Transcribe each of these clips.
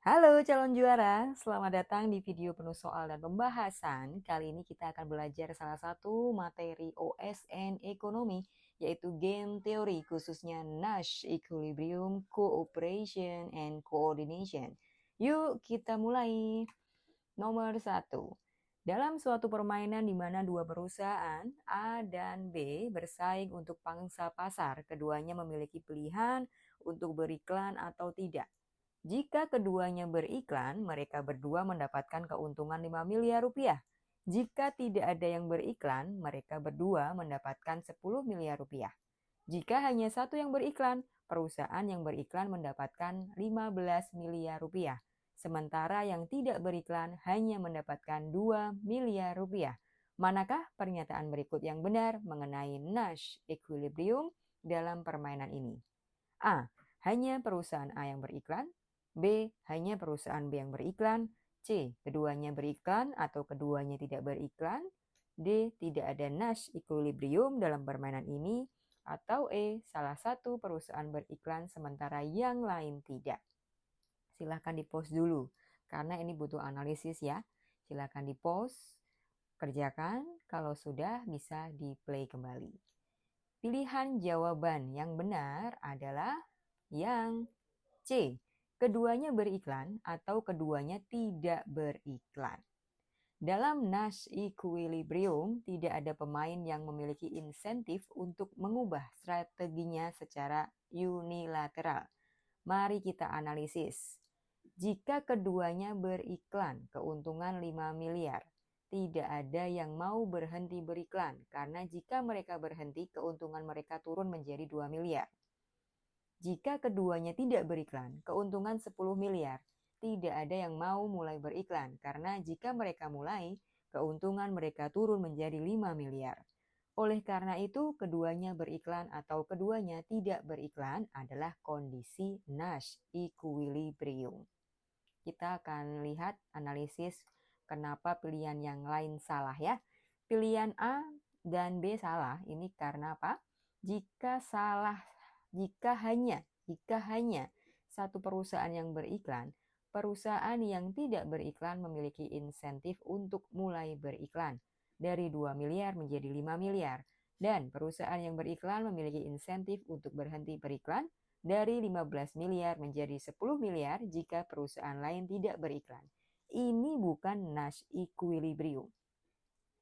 Halo calon juara, selamat datang di video penuh soal dan pembahasan. Kali ini kita akan belajar salah satu materi OSN ekonomi, yaitu game teori, khususnya Nash, Equilibrium, Cooperation, and Coordination. Yuk kita mulai. Nomor 1. Dalam suatu permainan di mana dua perusahaan A dan B bersaing untuk pangsa pasar, keduanya memiliki pilihan untuk beriklan atau tidak. Jika keduanya beriklan, mereka berdua mendapatkan keuntungan 5 miliar rupiah. Jika tidak ada yang beriklan, mereka berdua mendapatkan 10 miliar rupiah. Jika hanya satu yang beriklan, perusahaan yang beriklan mendapatkan 15 miliar rupiah. Sementara yang tidak beriklan hanya mendapatkan 2 miliar rupiah. Manakah pernyataan berikut yang benar mengenai Nash Equilibrium dalam permainan ini? A. Hanya perusahaan A yang beriklan. B. Hanya perusahaan B yang beriklan. C. Keduanya beriklan atau keduanya tidak beriklan. D. Tidak ada Nash Equilibrium dalam permainan ini. Atau E. Salah satu perusahaan beriklan sementara yang lain tidak. Silahkan di-pause dulu, karena ini butuh analisis ya. Silahkan di-pause, kerjakan. Kalau sudah, bisa di-play kembali. Pilihan jawaban yang benar adalah yang C. Keduanya beriklan atau keduanya tidak beriklan. Dalam Nash Equilibrium, tidak ada pemain yang memiliki insentif untuk mengubah strateginya secara unilateral. Mari kita analisis. Jika keduanya beriklan, keuntungan 5 miliar. Tidak ada yang mau berhenti beriklan, karena jika mereka berhenti, keuntungan mereka turun menjadi 2 miliar. Jika keduanya tidak beriklan, keuntungan 10 miliar. Tidak ada yang mau mulai beriklan, karena jika mereka mulai, keuntungan mereka turun menjadi 5 miliar. Oleh karena itu, keduanya beriklan atau keduanya tidak beriklan adalah kondisi Nash Equilibrium. Kita akan lihat analisis kenapa pilihan yang lain salah ya. Pilihan A dan B salah, ini karena apa? Jika hanya satu perusahaan yang beriklan, perusahaan yang tidak beriklan memiliki insentif untuk mulai beriklan dari 2 miliar menjadi 5 miliar. Dan perusahaan yang beriklan memiliki insentif untuk berhenti beriklan dari 15 miliar menjadi 10 miliar jika perusahaan lain tidak beriklan. Ini bukan Nash Equilibrium.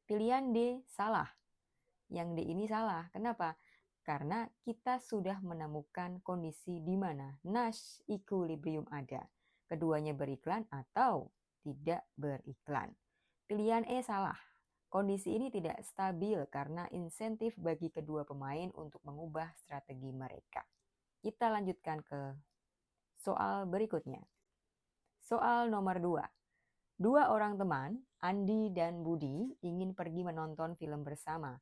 Pilihan D salah. Yang D ini salah. Kenapa? Karena kita sudah menemukan kondisi di mana Nash Equilibrium ada. Keduanya beriklan atau tidak beriklan. Pilihan E salah. Kondisi ini tidak stabil karena insentif bagi kedua pemain untuk mengubah strategi mereka. Kita lanjutkan ke soal berikutnya. Soal nomor 2. Dua orang teman, Andi dan Budi, ingin pergi menonton film bersama.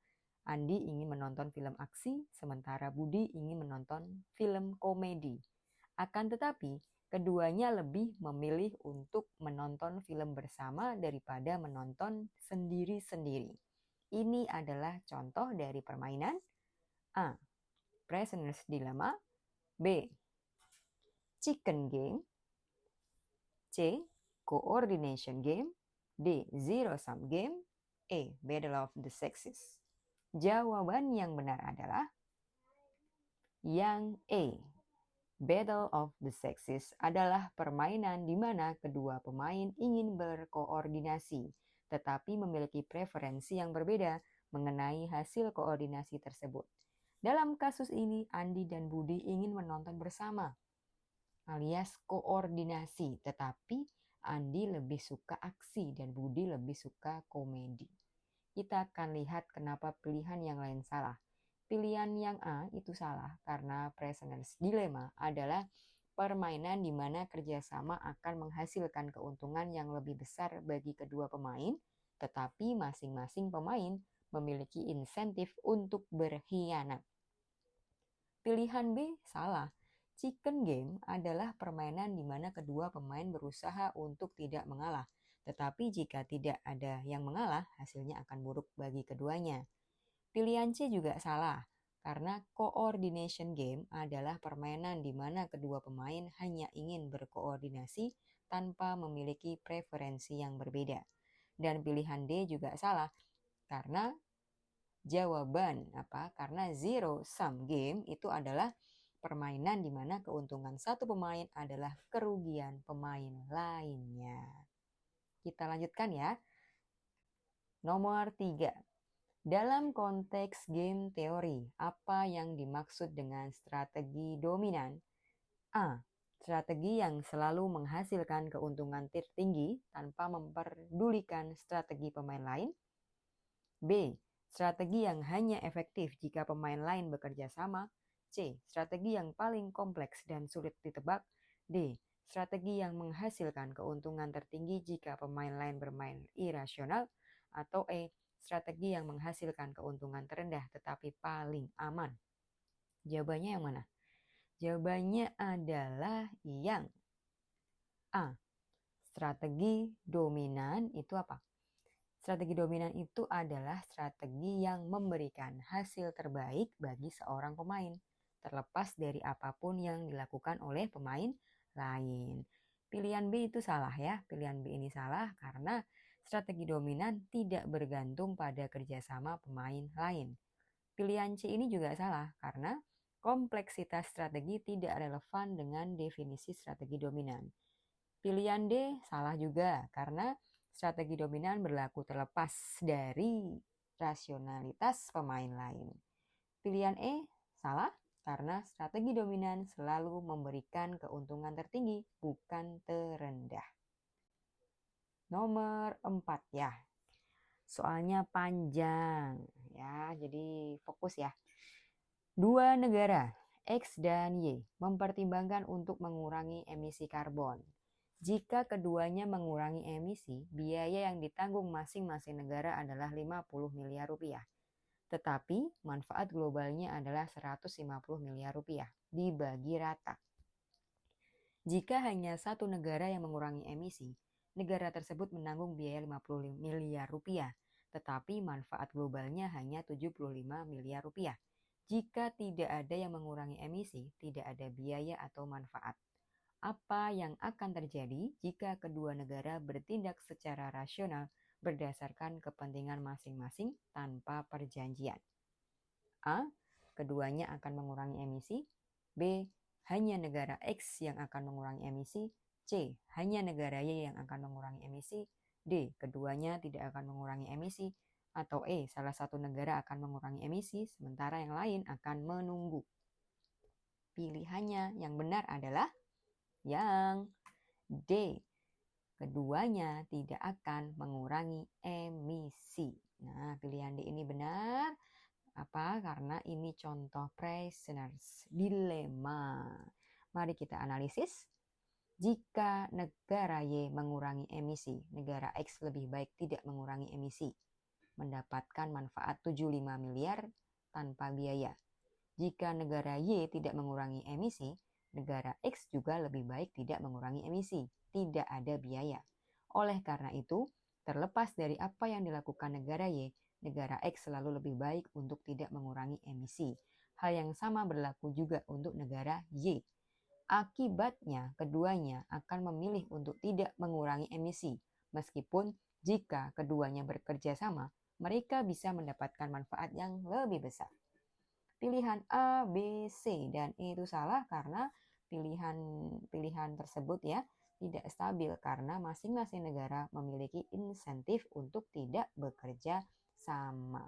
Andi ingin menonton film aksi, sementara Budi ingin menonton film komedi. Akan tetapi, keduanya lebih memilih untuk menonton film bersama daripada menonton sendiri-sendiri. Ini adalah contoh dari permainan A. Prisoner's Dilemma. B. Chicken Game. C. Coordination Game. D. Zero Sum Game. E. Battle of the Sexes. Jawaban yang benar adalah yang E. Battle of the Sexes adalah permainan di mana kedua pemain ingin berkoordinasi, tetapi memiliki preferensi yang berbeda mengenai hasil koordinasi tersebut. Dalam kasus ini, Andi dan Budi ingin menonton bersama, alias koordinasi, tetapi Andi lebih suka aksi dan Budi lebih suka komedi. Kita akan lihat kenapa pilihan yang lain salah. Pilihan yang A itu salah karena Prisoner's Dilemma adalah permainan di mana kerjasama akan menghasilkan keuntungan yang lebih besar bagi kedua pemain, tetapi masing-masing pemain memiliki insentif untuk berkhianat. Pilihan B salah. Chicken Game adalah permainan di mana kedua pemain berusaha untuk tidak mengalah. Tetapi jika tidak ada yang mengalah, hasilnya akan buruk bagi keduanya. Pilihan C juga salah, karena coordination game adalah permainan di mana kedua pemain hanya ingin berkoordinasi tanpa memiliki preferensi yang berbeda. Dan pilihan D juga salah, karena karena zero sum game itu adalah permainan di mana keuntungan satu pemain adalah kerugian pemain lainnya. Kita lanjutkan ya. Nomor 3. Dalam konteks game teori, apa yang dimaksud dengan strategi dominan? A. Strategi yang selalu menghasilkan keuntungan tertinggi tanpa memperdulikan strategi pemain lain. B. Strategi yang hanya efektif jika pemain lain bekerja sama. C. Strategi yang paling kompleks dan sulit ditebak. D. Strategi yang menghasilkan keuntungan tertinggi jika pemain lain bermain irasional. Atau E. Strategi yang menghasilkan keuntungan terendah tetapi paling aman. Jawabannya yang mana? Jawabannya adalah yang A. Strategi dominan itu apa? Strategi dominan itu adalah strategi yang memberikan hasil terbaik bagi seorang pemain, terlepas dari apapun yang dilakukan oleh pemain lain. Pilihan B itu salah ya, pilihan B ini salah karena strategi dominan tidak bergantung pada kerjasama pemain lain. Pilihan C ini juga salah karena kompleksitas strategi tidak relevan dengan definisi strategi dominan. Pilihan D salah juga karena strategi dominan berlaku terlepas dari rasionalitas pemain lain. Pilihan E salah karena strategi dominan selalu memberikan keuntungan tertinggi, bukan terendah. Nomor 4 ya. Soalnya panjang ya, jadi fokus ya. Dua negara, X dan Y, mempertimbangkan untuk mengurangi emisi karbon. Jika keduanya mengurangi emisi, biaya yang ditanggung masing-masing negara adalah 50 miliar rupiah. Tetapi manfaat globalnya adalah 150 miliar rupiah, dibagi rata. Jika hanya satu negara yang mengurangi emisi, negara tersebut menanggung biaya 50 miliar rupiah, tetapi manfaat globalnya hanya 75 miliar rupiah. Jika tidak ada yang mengurangi emisi, tidak ada biaya atau manfaat. Apa yang akan terjadi jika kedua negara bertindak secara rasional berdasarkan kepentingan masing-masing tanpa perjanjian? A. Keduanya akan mengurangi emisi. B. Hanya negara X yang akan mengurangi emisi. C. Hanya negara Y yang akan mengurangi emisi. D. Keduanya tidak akan mengurangi emisi. Atau E. Salah satu negara akan mengurangi emisi, sementara yang lain akan menunggu. Pilihannya yang benar adalah yang D. Keduanya tidak akan mengurangi emisi. Nah, pilihan D ini benar. Apa? Karena ini contoh prisoner's dilemma. Mari kita analisis. Jika negara Y mengurangi emisi, negara X lebih baik tidak mengurangi emisi, mendapatkan manfaat 75 miliar tanpa biaya. Jika negara Y tidak mengurangi emisi, negara X juga lebih baik tidak mengurangi emisi, tidak ada biaya. Oleh karena itu, terlepas dari apa yang dilakukan negara Y, negara X selalu lebih baik untuk tidak mengurangi emisi. Hal yang sama berlaku juga untuk negara Y. Akibatnya, keduanya akan memilih untuk tidak mengurangi emisi, meskipun jika keduanya bekerja sama, mereka bisa mendapatkan manfaat yang lebih besar. Pilihan A, B, C, dan E itu salah karena pilihan tersebut ya tidak stabil karena masing-masing negara memiliki insentif untuk tidak bekerja sama.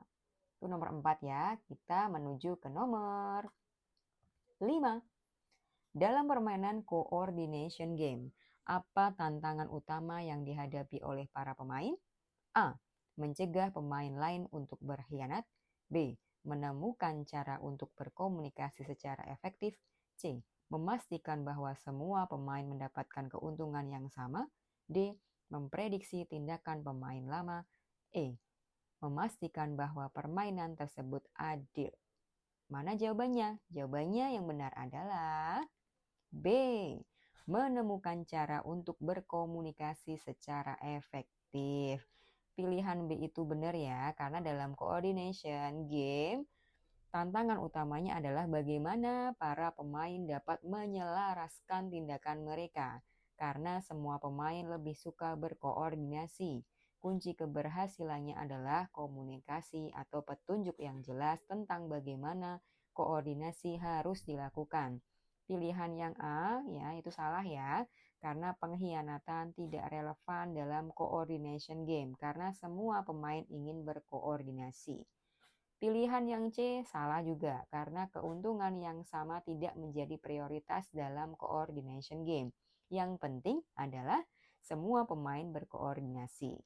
Itu nomor 4 ya. Kita menuju ke nomor 5. Dalam permainan coordination game, apa tantangan utama yang dihadapi oleh para pemain? A. Mencegah pemain lain untuk berkhianat. B. Menemukan cara untuk berkomunikasi secara efektif. C. Memastikan bahwa semua pemain mendapatkan keuntungan yang sama. D. Memprediksi tindakan pemain lama. E. Memastikan bahwa permainan tersebut adil. Mana jawabannya? Jawabannya yang benar adalah B. Menemukan cara untuk berkomunikasi secara efektif. Pilihan B itu benar ya, karena dalam coordination game, tantangan utamanya adalah bagaimana para pemain dapat menyelaraskan tindakan mereka. karena semua pemain lebih suka berkoordinasi. Kunci keberhasilannya adalah komunikasi atau petunjuk yang jelas tentang bagaimana koordinasi harus dilakukan. Pilihan yang A ya itu salah ya, karena pengkhianatan tidak relevan dalam coordination game karena semua pemain ingin berkoordinasi. Pilihan yang C salah juga karena keuntungan yang sama tidak menjadi prioritas dalam coordination game. Yang penting adalah semua pemain berkoordinasi.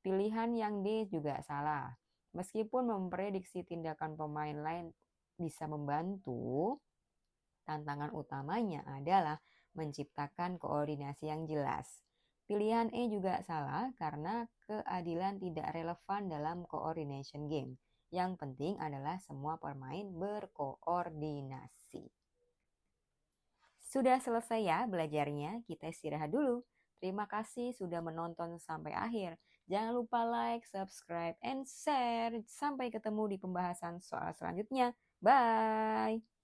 Pilihan yang D juga salah. Meskipun memprediksi tindakan pemain lain bisa membantu, tantangan utamanya adalah menciptakan koordinasi yang jelas. Pilihan E juga salah karena keadilan tidak relevan dalam coordination game. Yang penting adalah semua pemain berkoordinasi. Sudah selesai ya belajarnya, kita istirahat dulu. Terima kasih sudah menonton sampai akhir. Jangan lupa like, subscribe, and share. Sampai ketemu di pembahasan soal selanjutnya. Bye!